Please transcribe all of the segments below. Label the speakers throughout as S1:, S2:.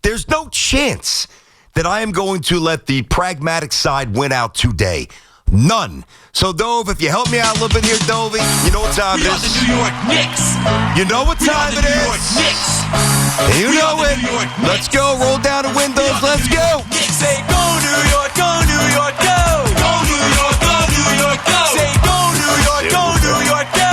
S1: There's no chance that I am going to let the pragmatic side win out today. None. So, Dove, if you help me out a little bit here, Dovey, you know what time it is.
S2: The New York Knicks.
S1: You know what time it is. You know it. Let's go. Roll down the windows. Let's go.
S2: Say go New York, go New York, go. Go New York, go New York, go. Say go New York, go New York, go.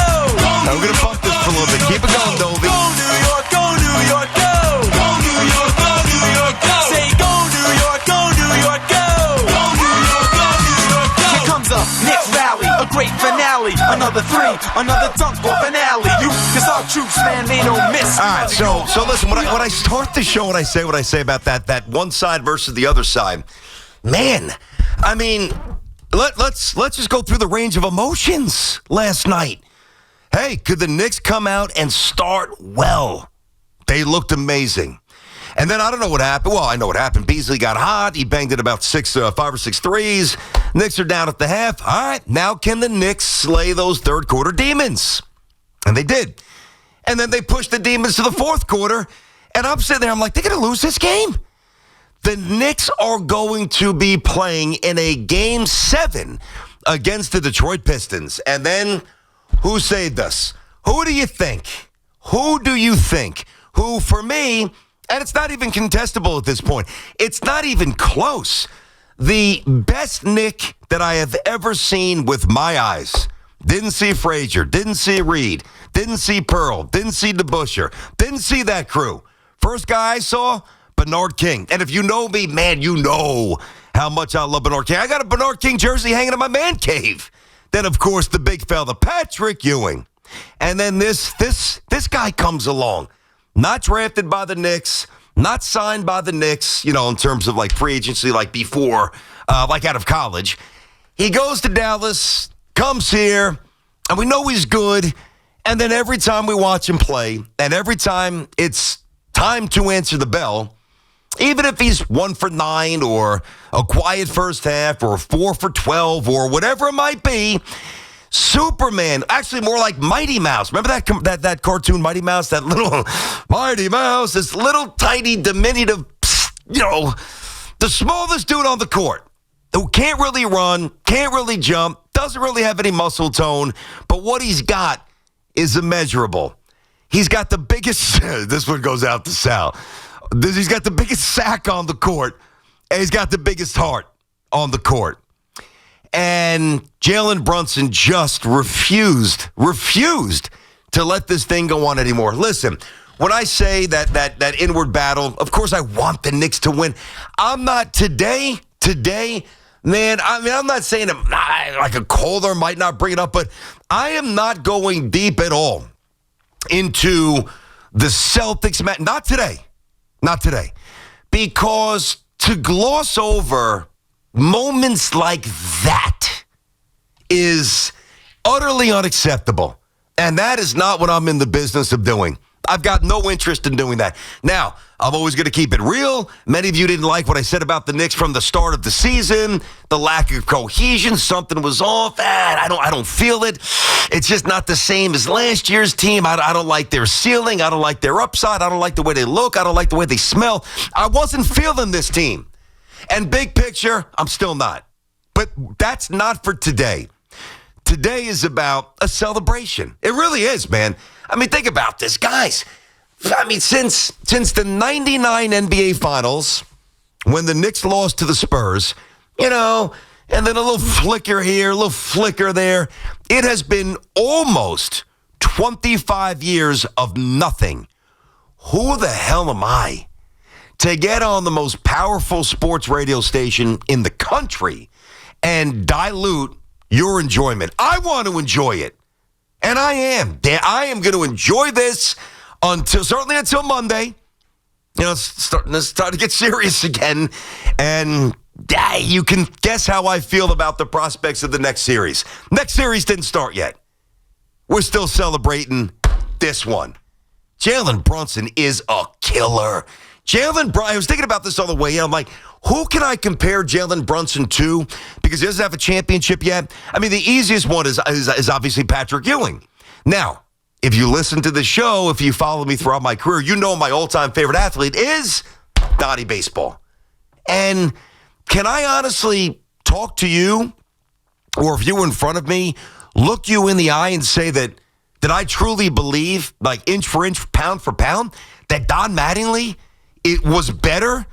S1: I'm going to bump this for a little bit. Keep it going, Dovey.
S2: Go New York, go New York, go. Go New York, go New York, go. Say go New York, go New York, go. Go New York, go New York, go. Here comes a Knicks rally, a great finale. Another three, another dunk for finale. Cause our troops, man, they don't miss.
S1: All right, so listen, when I start the show and I say what I say about that one side versus the other side, man, I mean, let's just go through the range of emotions last night. Hey, could the Knicks come out and start well? They looked amazing. And then I don't know what happened. Well, I know what happened. Beasley got hot. He banged in about 5 or 6 threes. Knicks are down at the half. All right, now can the Knicks slay those third quarter demons? And they did. And then they pushed the demons to the fourth quarter. And I'm sitting there, I'm like, they're going to lose this game. The Knicks are going to be playing in a Game 7 against the Detroit Pistons. And then who saved us? Who do you think? Who do you think? Who, for me, and it's not even contestable at this point. It's not even close. The best Knick that I have ever seen with my eyes. Didn't see Frazier. Didn't see Reed. Didn't see Pearl. Didn't see DeBusschere. Didn't see that crew. First guy I saw, Bernard King. And if you know me, man, you know how much I love Bernard King. I got a Bernard King jersey hanging in my man cave. Then, of course, the big fella, Patrick Ewing. And then this guy comes along. Not drafted by the Knicks, not signed by the Knicks, you know, in terms of like free agency, like before, like out of college. He goes to Dallas, comes here, and we know he's good. And then every time we watch him play, and every time it's time to answer the bell, even if he's 1 for 9 or a quiet first half or 4 for 12 or whatever it might be, Superman, actually more like Mighty Mouse. Remember that cartoon Mighty Mouse? That little Mighty Mouse, this little tiny diminutive, you know, the smallest dude on the court who can't really run, can't really jump, doesn't really have any muscle tone, but what he's got is immeasurable. He's got the biggest, this one goes out to Sal. He's got the biggest sack on the court, and he's got the biggest heart on the court. And Jalen Brunson just refused to let this thing go on anymore. Listen, when I say that inward battle, of course I want the Knicks to win. I'm not today, man, I mean, I'm not saying like a caller might not bring it up, but I am not going deep at all into the Celtics match. Not today. Because to gloss over moments like that is utterly unacceptable. And that is not what I'm in the business of doing. I've got no interest in doing that. Now, I'm always going to keep it real. Many of you didn't like what I said about the Knicks from the start of the season, the lack of cohesion, something was off. I don't feel it. It's just not the same as last year's team. I don't like their ceiling. I don't like their upside. I don't like the way they look. I don't like the way they smell. I wasn't feeling this team. And big picture, I'm still not. But that's not for today. Today is about a celebration. It really is, man. I mean, think about this, guys. I mean, since the 99 NBA Finals, when the Knicks lost to the Spurs, you know, and then a little flicker here, a little flicker there, it has been almost 25 years of nothing. Who the hell am I to get on the most powerful sports radio station in the country and dilute your enjoyment? I want to enjoy it. And I am. I am going to enjoy this certainly until Monday. You know, it's starting to get serious again. And you can guess how I feel about the prospects of the next series. Next series didn't start yet. We're still celebrating this one. Jalen Brunson is a killer. I was thinking about this on the way in. I'm like, who can I compare Jalen Brunson to? Because he doesn't have a championship yet. I mean, the easiest one is obviously Patrick Ewing. Now, if you listen to the show, if you follow me throughout my career, you know my all-time favorite athlete is Donnie Baseball. And can I honestly talk to you, or if you were in front of me, look you in the eye and say that I truly believe, like inch for inch, pound for pound, that Don Mattingly it was better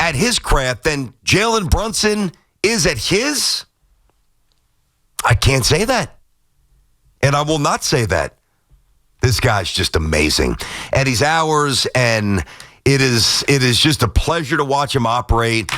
S1: at his craft than Jalen Brunson is at his? I can't say that. And I will not say that. This guy's just amazing. And he's ours, and it is just a pleasure to watch him operate.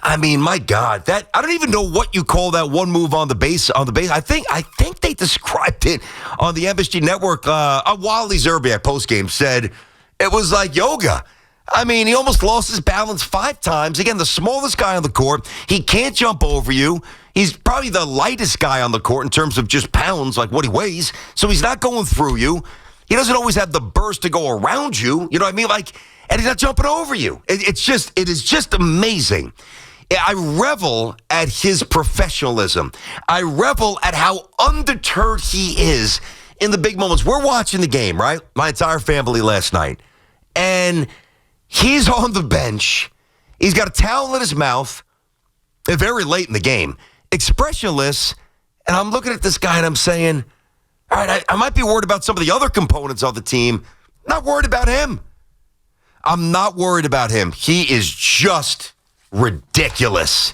S1: I mean, my God, that I don't even know what you call that one move on the base. I think they described it on the MSG network. Wally Zerbiak postgame said it was like yoga. I mean, he almost lost his balance 5 times. Again, the smallest guy on the court. He can't jump over you. He's probably the lightest guy on the court in terms of just pounds, like what he weighs. So he's not going through you. He doesn't always have the burst to go around you. You know what I mean? And he's not jumping over you. It is just amazing. I revel at his professionalism. I revel at how undeterred he is in the big moments. We're watching the game, right? My entire family last night. And he's on the bench. He's got a towel in his mouth. Very late in the game. Expressionless. And I'm looking at this guy and I'm saying, all right, I might be worried about some of the other components of the team. Not worried about him. I'm not worried about him. He is just ridiculous.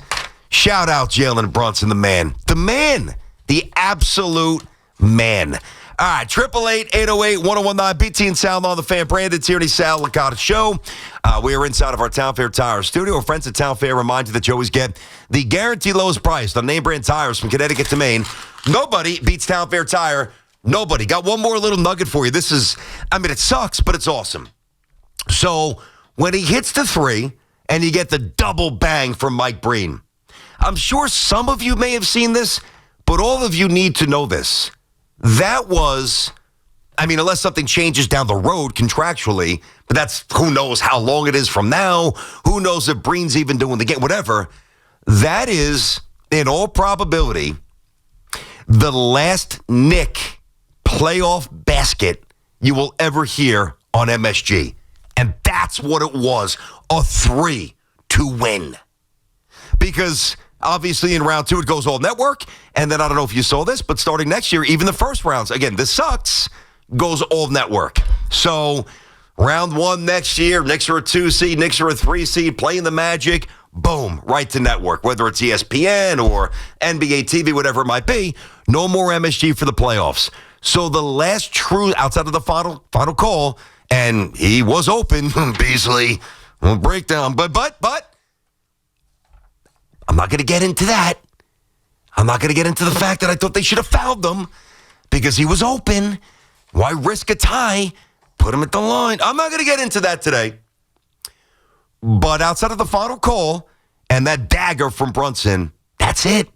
S1: Shout out Jalen Brunson, the man. The man. The absolute man. All right, 888-808-1019, BT and Sal on the Fan. Brandon Tierney, Sal Licata Show. We are inside of our Town Fair Tire studio. Our friends at Town Fair remind you that you always get the guaranteed lowest price on name brand tires from Connecticut to Maine. Nobody beats Town Fair Tire. Nobody. Got one more little nugget for you. This is, it sucks, but it's awesome. So when he hits the 3 and you get the double bang from Mike Breen, I'm sure some of you may have seen this, but all of you need to know this. That was, unless something changes down the road contractually, but that's who knows how long it is from now. Who knows if Breen's even doing the game, whatever. That is, in all probability, the last Knick playoff basket you will ever hear on MSG. And that's what it was, a 3 to win. Because obviously in round 2 it goes all network. And then I don't know if you saw this, but starting next year, even the first rounds, again, this sucks, goes all network. So round 1 next year, Knicks are a 2 seed, Knicks are a 3 seed, playing the Magic, boom, right to network. Whether it's ESPN or NBA TV, whatever it might be, no more MSG for the playoffs. So the last true, outside of the final call, and he was open, Beasley, breakdown, but I'm not going to get into that. I'm not going to get into the fact that I thought they should have fouled him because he was open. Why risk a tie? Put him at the line. I'm not going to get into that today. But outside of the final call and that dagger from Brunson, that's it.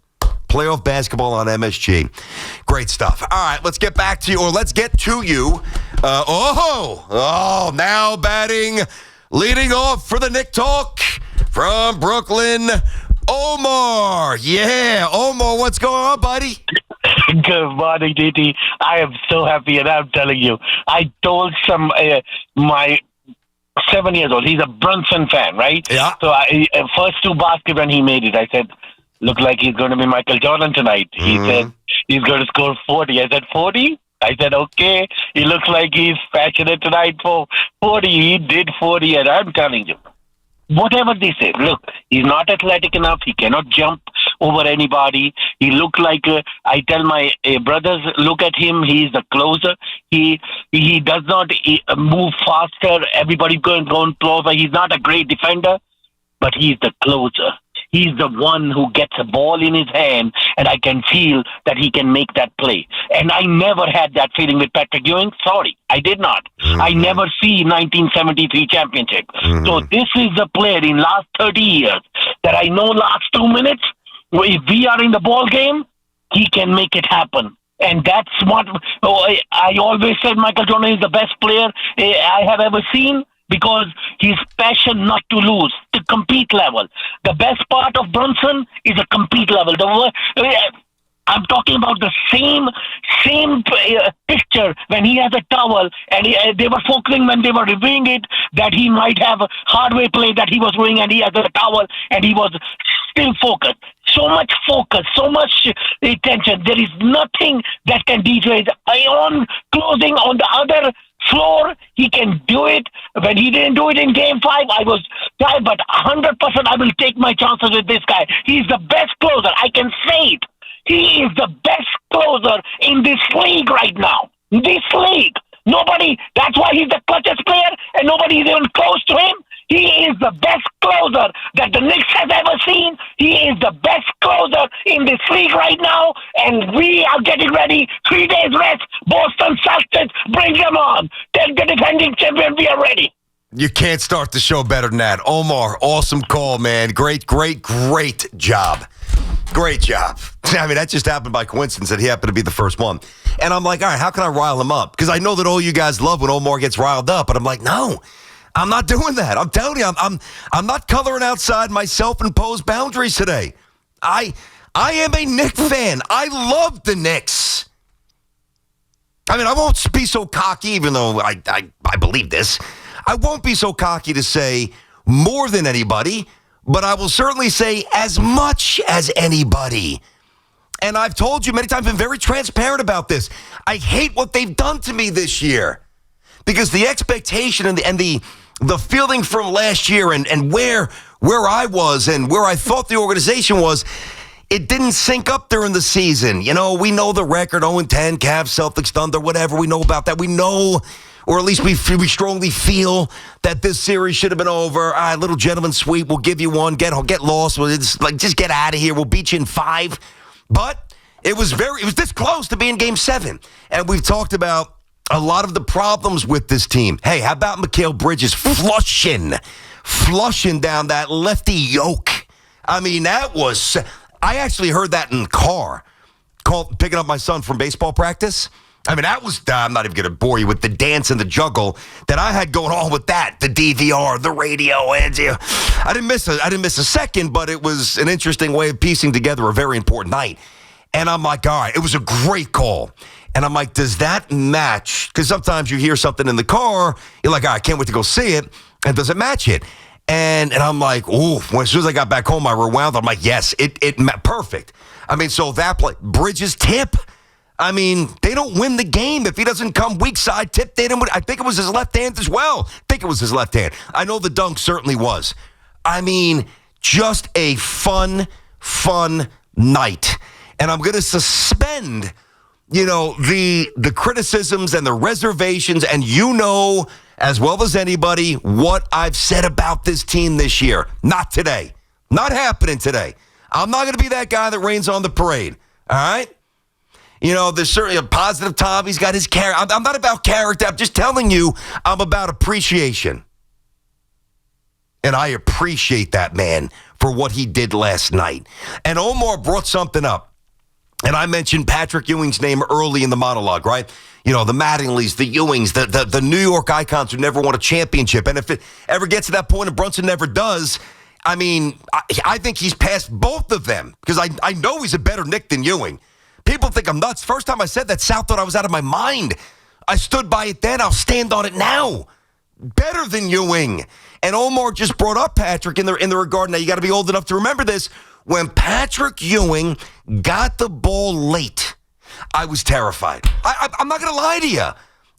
S1: Playoff basketball on MSG. Great stuff. All right, let's get back to you, or let's get to you. Now batting, leading off for the Knick Talk from Brooklyn, Omar. Yeah, Omar, what's going on, buddy?
S3: Good morning, DT. I am so happy, and I'm telling you, I told my 7 years old, he's a Brunson fan, right?
S1: Yeah.
S3: So first 2 baskets when he made it, I said, look like he's going to be Michael Jordan tonight. He said he's going to score 40. I said, 40? I said, okay. He looks like he's passionate tonight for 40. He did 40, and I'm telling you, whatever they say, look, he's not athletic enough. He cannot jump over anybody. He looked like, I tell my brothers, look at him. He's the closer. He does not move faster. Everybody going closer. He's not a great defender, but he's the closer. He's the one who gets a ball in his hand, and I can feel that he can make that play. And I never had that feeling with Patrick Ewing. Sorry, I did not. I never see 1973 championship. So this is a player in last 30 years that I know last 2 minutes, if we are in the ball game, he can make it happen. And that's what I always said Michael Jordan is the best player I have ever seen. Because his passion not to lose, the compete level. The best part of Brunson is a compete level. I'm talking about the same picture when he has a towel, and they were focusing when they were reviewing it that he might have a hardware play that he was doing, and he has a towel, and he was still focused. So much focus, so much attention. There is nothing that can degrade. On closing on the other floor, he can do it. When he didn't do it in Game 5, I was tired, but 100% I will take my chances with this guy. He's the best closer. I can say it. He is the best closer in this league right now. This league. Nobody, that's why he's the clutchest player, and nobody is even close to him. He is the best closer that the Knicks has ever seen. He is the best closer in this league right now, and we are getting ready. 3 days rest. Boston Celtics, bring them on. Tell the defending champion we are ready.
S1: You can't start the show better than that. Omar, awesome call, man. Great job. Great job. I mean, that just happened by coincidence that he happened to be the first one. And I'm like, all right, how can I rile him up? Because I know that all you guys love when Omar gets riled up. But I'm like, no, I'm not doing that. I'm telling you, I'm not coloring outside my self-imposed boundaries today. I am a Knicks fan. I love the Knicks. I mean, I won't be so cocky, even though I believe this. I won't be so cocky to say more than anybody, but I will certainly say as much as anybody. And I've told you many times, been very transparent about this. I hate what they've done to me this year because the expectation and the feeling from last year and where I was and where I thought the organization was, it didn't sync up during the season. You know, we know the record, 0-10, Cavs, Celtics, Thunder, whatever. We know about that. We know, or at least we strongly feel that this series should have been over. All right, little gentleman sweep. We'll give you one. Get lost. Just get out of here. We'll beat you in 5. But it was this close to being Game 7. And we've talked about a lot of the problems with this team. Hey, how about Mikal Bridges flushing down that lefty yoke? I mean, I actually heard that in the car, picking up my son from baseball practice. I mean, that was, I'm not even going to bore you with the dance and the juggle that I had going on with that, the DVR, the radio. And I didn't miss a second, but it was an interesting way of piecing together a very important night. And I'm like, all right, it was a great call. And I'm like, does that match? Because sometimes you hear something in the car, you're like, all right, I can't wait to go see it. And does it match it? And I'm like, ooh, as soon as I got back home, I rewound. I'm like, yes, it perfect. I mean, so that play, Bridges tip. I mean, they don't win the game if he doesn't come weak side tip. They didn't. I think it was his left hand as well. I know the dunk certainly was. I mean, just a fun night. And I'm going to suspend, the criticisms and the reservations, and as well as anybody what I've said about this team this year. Not today. Not happening today. I'm not going to be that guy that rains on the parade. All right? There's certainly a positive Tom. He's got his character. I'm not about character. I'm just telling you I'm about appreciation. And I appreciate that man for what he did last night. And Omar brought something up. And I mentioned Patrick Ewing's name early in the monologue, right? The Mattingleys, the Ewings, the New York icons who never won a championship. And if it ever gets to that point and Brunson never does, I mean, I think he's past both of them because I know he's a better Knick than Ewing. People think I'm nuts. First time I said that, South thought I was out of my mind. I stood by it then. I'll stand on it now. Better than Ewing. And Omar just brought up Patrick in the regard. Now, you got to be old enough to remember this. When Patrick Ewing got the ball late, I was terrified. I'm not going to lie to you.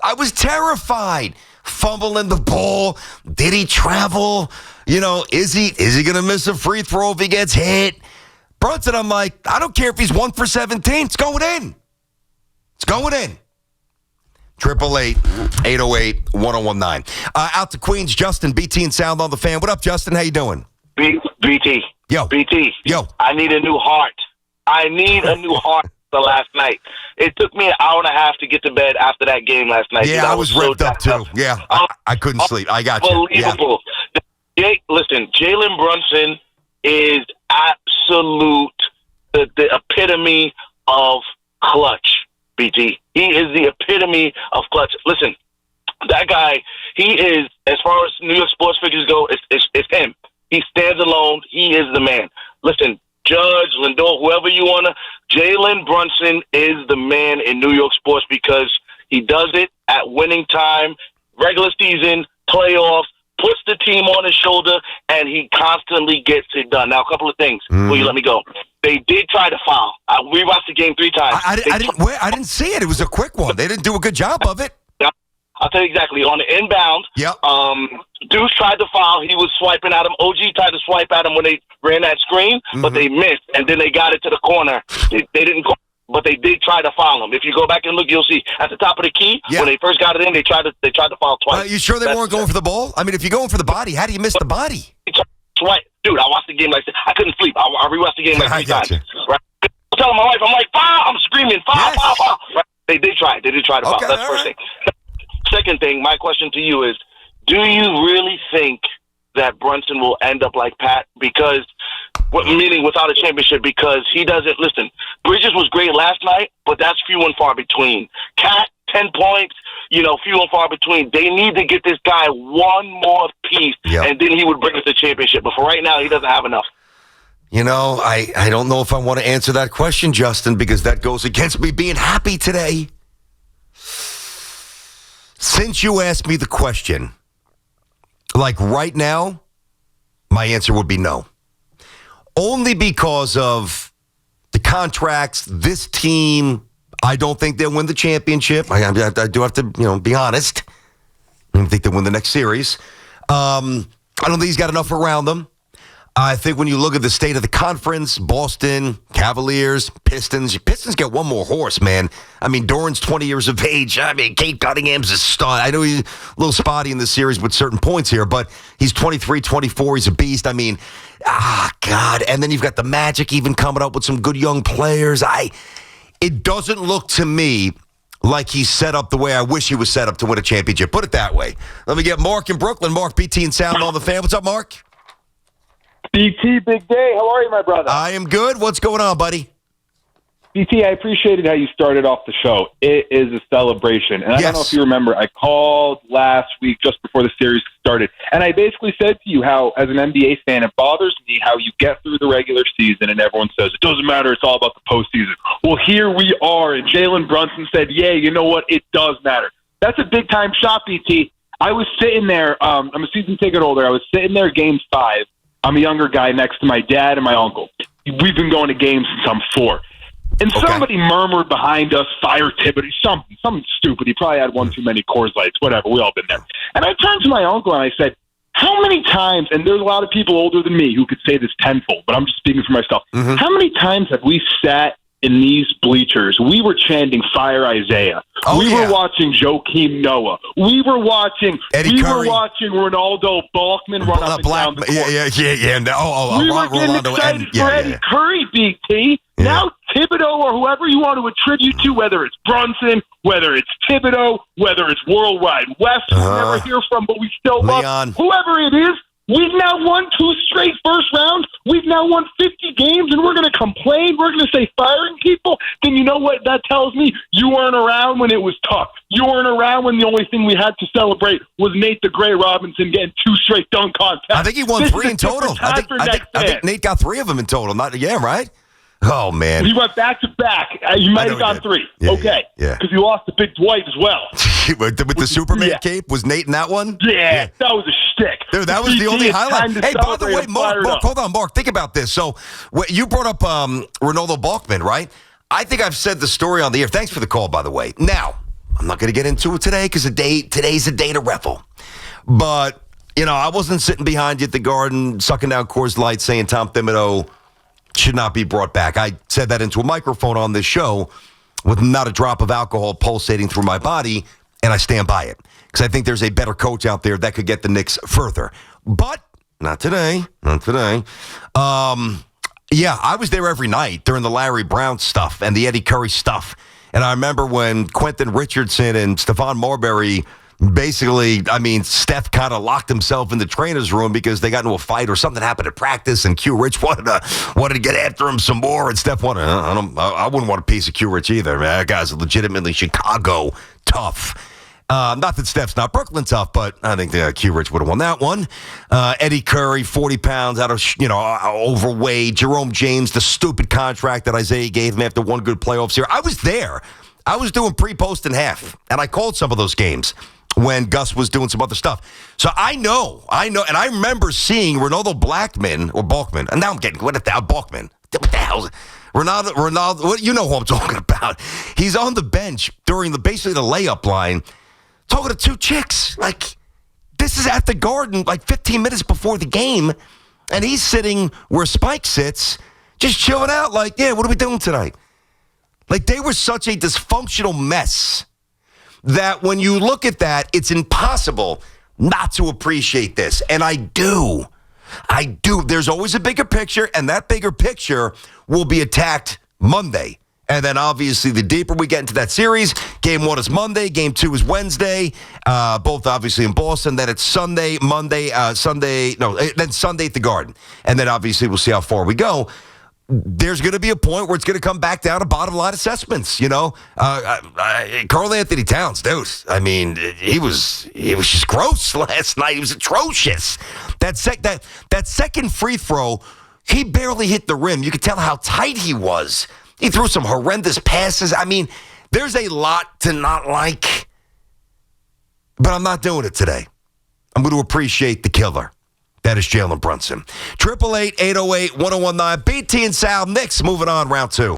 S1: I was terrified. Fumbling the ball. Did he travel? Is he going to miss a free throw if he gets hit? Brunson, I'm like, I don't care if he's 1 for 17. It's going in. 888-808-1019. Out to Queens, Justin, BT and Sound on the Fan. What up, Justin? How you doing?
S4: BT.
S1: Yo.
S4: BT.
S1: Yo.
S4: I need a new heart. The last night. It took me an hour and a half to get to bed after that game last night.
S1: Yeah, I was ripped up too. Yeah, I couldn't sleep. I got you.
S4: Unbelievable. Yeah. Listen, Jalen Brunson is absolute, the epitome of clutch, BT. He is the epitome of clutch. Listen, that guy, he is, as far as New York sports figures go, it's him. He stands alone. He is the man. Listen, Judge, Lindor, whoever you want to, Jalen Jalen Brunson is the man in New York sports because he does it at winning time, regular season, playoffs, puts the team on his shoulder, and he constantly gets it done. Now, a couple of things. Will you let me go? They did try to foul. We watched the game 3 times.
S1: I didn't see it. It was a quick one. They didn't do a good job of it.
S4: I'll tell you exactly. On the inbound,
S1: yep.
S4: Deuce tried to foul. He was swiping at him. OG tried to swipe at him when they ran that screen, but they missed. And then they got it to the corner. They didn't go, but they did try to foul him. If you go back and look, you'll see at the top of the key, when they first got it in, they tried to foul twice.
S1: You sure they weren't going for the ball? I mean, if you're going for the body, how do you miss the body?
S4: Dude, I watched the game I couldn't sleep. I rewatched the game 3 times. Right? I'm telling my wife, I'm like, foul! I'm screaming, foul, foul, foul. Right? They did try. They did try to foul. That's the first thing. Second thing, my question to you is, do you really think that Brunson will end up like Pat? Because, meaning without a championship, because he doesn't, listen, Bridges was great last night, but that's few and far between. Cat, 10 points, few and far between. They need to get this guy one more piece, and then he would bring us the championship. But for right now, he doesn't have enough.
S1: I don't know if I want to answer that question, Justin, because that goes against me being happy today. Since you asked me the question, like right now, my answer would be no. Only because of the contracts, this team, I don't think they'll win the championship. I do have to, be honest. I don't think they'll win the next series. I don't think he's got enough around them. I think when you look at the state of the conference, Boston, Cavaliers, Pistons get one more horse, man. I mean, Doran's 20 years of age. I mean, Kate Cunningham's a stud. I know he's a little spotty in the series with certain points here, but he's 23, 24. He's a beast. I mean, God. And then you've got the Magic even coming up with some good young players. It doesn't look to me like he's set up the way I wish he was set up to win a championship. Put it that way. Let me get Mark in Brooklyn. Mark, BT and Sound on the Fan. What's up, Mark?
S5: BT, big day. How are you, my brother?
S1: I am good. What's going on, buddy?
S5: BT, I appreciated how you started off the show. It is a celebration. And I don't know if you remember, I called last week just before the series started, and I basically said to you how, as an NBA fan, it bothers me how you get through the regular season and everyone says, it doesn't matter, it's all about the postseason. Well, here we are, and Jalen Brunson said, yeah, you know what, it does matter. That's a big-time shot, BT. I was sitting there, I'm a season ticket holder, I was sitting there Game 5. I'm a younger guy next to my dad and my uncle. We've been going to games since I'm 4. And somebody murmured behind us, fire Thibodeau, something stupid. He probably had one too many Coors Lights, whatever. We all been there. And I turned to my uncle and I said, how many times, and there's a lot of people older than me who could say this tenfold, but I'm just speaking for myself. How many times have we sat in these bleachers? We were chanting Fire Isaiah. We were watching Joakim Noah. We were watching
S1: Eddie Curry.
S5: were watching Ronaldo Balkman run up and down the court.
S1: Yeah.
S5: We were getting excited for Eddie Curry, BT. Now Thibodeau or whoever you want to attribute to, whether it's Brunson, whether it's Thibodeau, whether it's Worldwide West, we never hear from, but we still love whoever it is. We've now won 2 straight first rounds. We've now won 50 games, and we're going to complain. We're going to say firing people. Then you know what that tells me? You weren't around when it was tough. You weren't around when the only thing we had to celebrate was Nate the Gray Robinson getting 2 straight dunk contests.
S1: I think he won 3 in total. I think Nate got 3 of them in total. Right? Oh, man.
S5: He went back-to-back. He might have got 3.
S1: Yeah.
S5: Because he lost to Big Dwight as well.
S1: With the Superman cape? Was Nate in that one?
S5: Yeah, that was a shtick.
S1: Dude, that was the only highlight. Hey, by the way, Mark, hold on, Mark. Think about this. So, you brought up Ronaldo Balkman, right? I think I've said the story on the air. Thanks for the call, by the way. Now, I'm not going to get into it today because today's a day to revel. But, I wasn't sitting behind you at the Garden, sucking down Coors Light, saying Tom Thibodeau should not be brought back. I said that into a microphone on this show with not a drop of alcohol pulsating through my body, and I stand by it. Because I think there's a better coach out there that could get the Knicks further. But not today. I was there every night during the Larry Brown stuff and the Eddie Curry stuff. And I remember when Quentin Richardson and Stephon Marbury basically, Steph kind of locked himself in the trainer's room because they got into a fight or something happened at practice, and Q Rich wanted to get after him some more, and Steph wanted. I wouldn't want a piece of Q Rich either. Man, that guy's legitimately Chicago tough. Not that Steph's not Brooklyn tough, but I think the Q Rich would have won that one. Eddie Curry, 40 pounds out of, overweight. Jerome James, the stupid contract that Isaiah gave him after one good playoffs here. I was there. I was doing pre, post, and half, and I called some of those games when Gus was doing some other stuff. So I know, and I remember seeing Ronaldo Balkman, and now I'm getting, what the hell, Balkman? What the hell? Ronaldo, you know who I'm talking about. He's on the bench during basically the layup line, talking to two chicks. Like, this is at the Garden, like 15 minutes before the game, and he's sitting where Spike sits, just chilling out like, yeah, what are we doing tonight? Like, they were such a dysfunctional mess that when you look at that, it's impossible not to appreciate this. And I do. There's always a bigger picture, and that bigger picture will be attacked Monday. And then, obviously, the deeper we get into that series, Game 1 is Monday, Game 2 is Wednesday, both obviously in Boston. Then it's Sunday, then Sunday at the Garden. And then, obviously, we'll see how far we go. There's going to be a point where it's going to come back down to bottom line assessments, Karl Anthony Towns, dude, I mean, he was just gross last night. He was atrocious. That second free throw, he barely hit the rim. You could tell how tight he was. He threw some horrendous passes. I mean, there's a lot to not like, but I'm not doing it today. I'm going to appreciate the killer. That is Jalen Brunson. 888-808-1019. BT and Sal. Knicks moving on round 2.